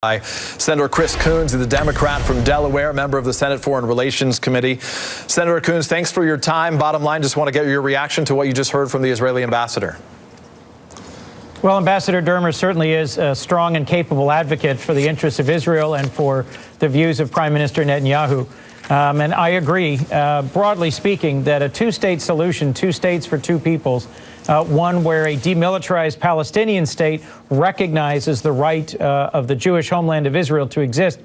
By Senator Chris Coons, the Democrat from Delaware, member of the Senate Foreign Relations Committee. Senator Coons, thanks for your time. Bottom line, just want to get your reaction to what you just heard from the Israeli ambassador. Well, Ambassador Dermer certainly is a strong and capable advocate for the interests of Israel and for the views of Prime Minister Netanyahu. And I agree, broadly speaking, that a two-state solution, 2 states for 2 peoples, one where a demilitarized Palestinian state recognizes the right of the Jewish homeland of Israel to exist,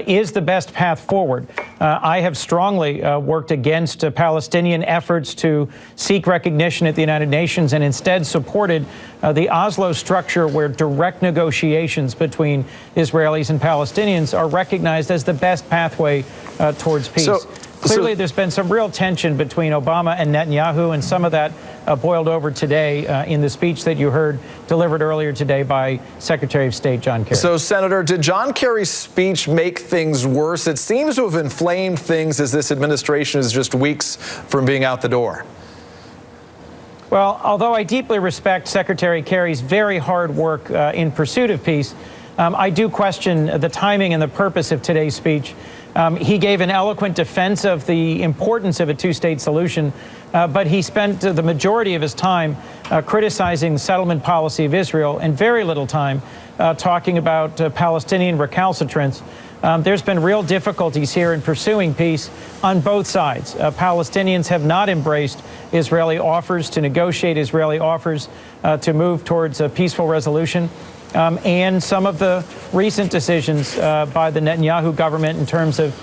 is the best path forward. I have strongly worked against Palestinian efforts to seek recognition at the United Nations and instead supported the Oslo structure where direct negotiations between Israelis and Palestinians are recognized as the best pathway towards peace. Clearly, there's been some real tension between Obama and Netanyahu, and some of that boiled over today in the speech that you heard delivered earlier today by Secretary of State John Kerry. So, Senator, did John Kerry's speech make things worse? It seems to have inflamed things as this administration is just weeks from being out the door. Well, although I deeply respect Secretary Kerry's very hard work in pursuit of peace, I do question the timing and the purpose of today's speech. He gave an eloquent defense of the importance of a 2-state solution, but he spent the majority of his time criticizing the settlement policy of Israel and very little time talking about Palestinian recalcitrance. There's been real difficulties here in pursuing peace on both sides. Palestinians have not embraced Israeli offers to negotiate, Israeli offers to move towards a peaceful resolution. And some of the recent decisions by the Netanyahu government in terms of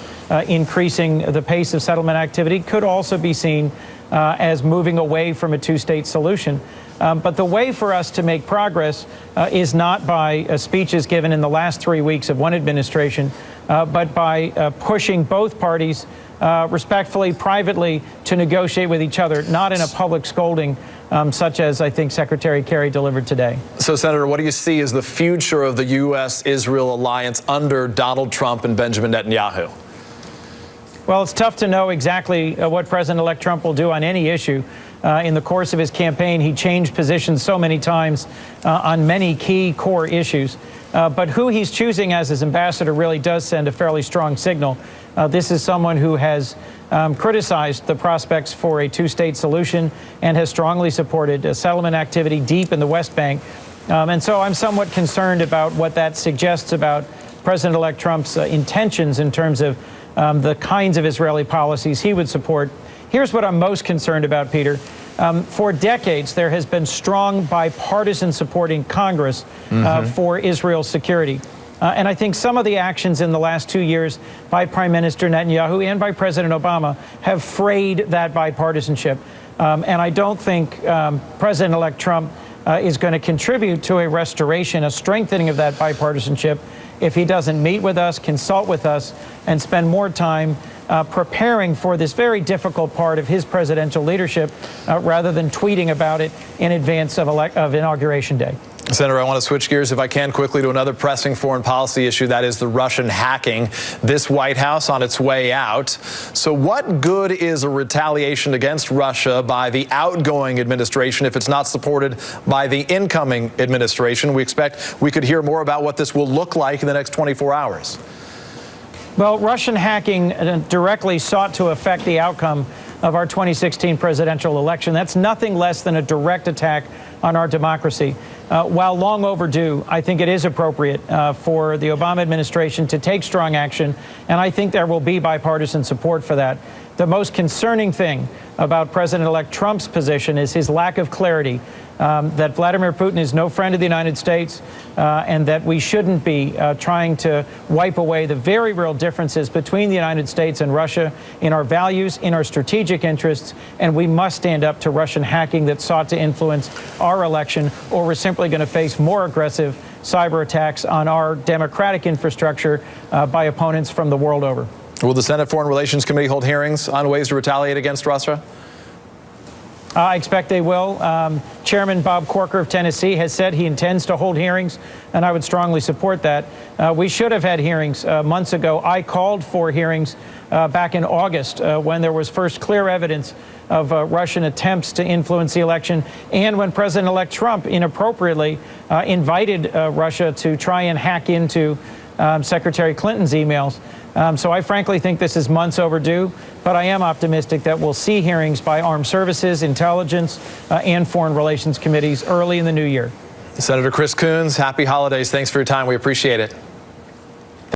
increasing the pace of settlement activity could also be seen as moving away from a 2-state solution. But the way for us to make progress is not by speeches given in the last 3 weeks of one administration, but by pushing both parties respectfully, privately, to negotiate with each other, not in a public scolding such as I think Secretary Kerry delivered today. So, Senator, what do you see as the future of the U.S.-Israel alliance under Donald Trump and Benjamin Netanyahu? Well, it's tough to know exactly what President-elect Trump will do on any issue. In the course of his campaign, he changed positions so many times on many key core issues. But who he's choosing as his ambassador really does send a fairly strong signal. This is someone who has criticized the prospects for a 2-state solution and has strongly supported settlement activity deep in the West Bank. And so I'm somewhat concerned about what that suggests about President-elect Trump's intentions in terms of the kinds of Israeli policies he would support. Here's what I'm most concerned about, Peter. For decades, there has been strong bipartisan support in Congress for Israel's security. And I think some of the actions in the last 2 years by Prime Minister Netanyahu and by President Obama have frayed that bipartisanship. And I don't think President-elect Trump is going to contribute to a restoration, a strengthening of that bipartisanship if he doesn't meet with us, consult with us, and spend more time preparing for this very difficult part of his presidential leadership rather than tweeting about it in advance of Inauguration Day. Senator, I want to switch gears, if I can, quickly to another pressing foreign policy issue, that is the Russian hacking. This White House on its way out. So what good is a retaliation against Russia by the outgoing administration if it's not supported by the incoming administration? We expect we could hear more about what this will look like in the next 24 hours. Well, Russian hacking directly sought to affect the outcome of our 2016 presidential election. That's nothing less than a direct attack on our democracy. While long overdue, I think it is appropriate for the Obama administration to take strong action, and I think there will be bipartisan support for that. The most concerning thing about President-elect Trump's position is his lack of clarity that Vladimir Putin is no friend of the United States and that we shouldn't be trying to wipe away the very real differences between the United States and Russia in our values, in our strategic interests, and we must stand up to Russian hacking that sought to influence our election, or we're simply going to face more aggressive cyber attacks on our democratic infrastructure by opponents from the world over. Will the Senate Foreign Relations Committee hold hearings on ways to retaliate against Russia? I expect they will. Chairman Bob Corker of Tennessee has said he intends to hold hearings, and I would strongly support that. We should have had hearings months ago. I called for hearings back in August when there was first clear evidence of Russian attempts to influence the election, and when President-elect Trump inappropriately invited Russia to try and hack into Secretary Clinton's emails. So I frankly think this is months overdue, but I am optimistic that we'll see hearings by Armed Services, Intelligence, and Foreign Relations committees early in the new year. Senator Chris Coons, happy holidays. Thanks for your time. We appreciate it.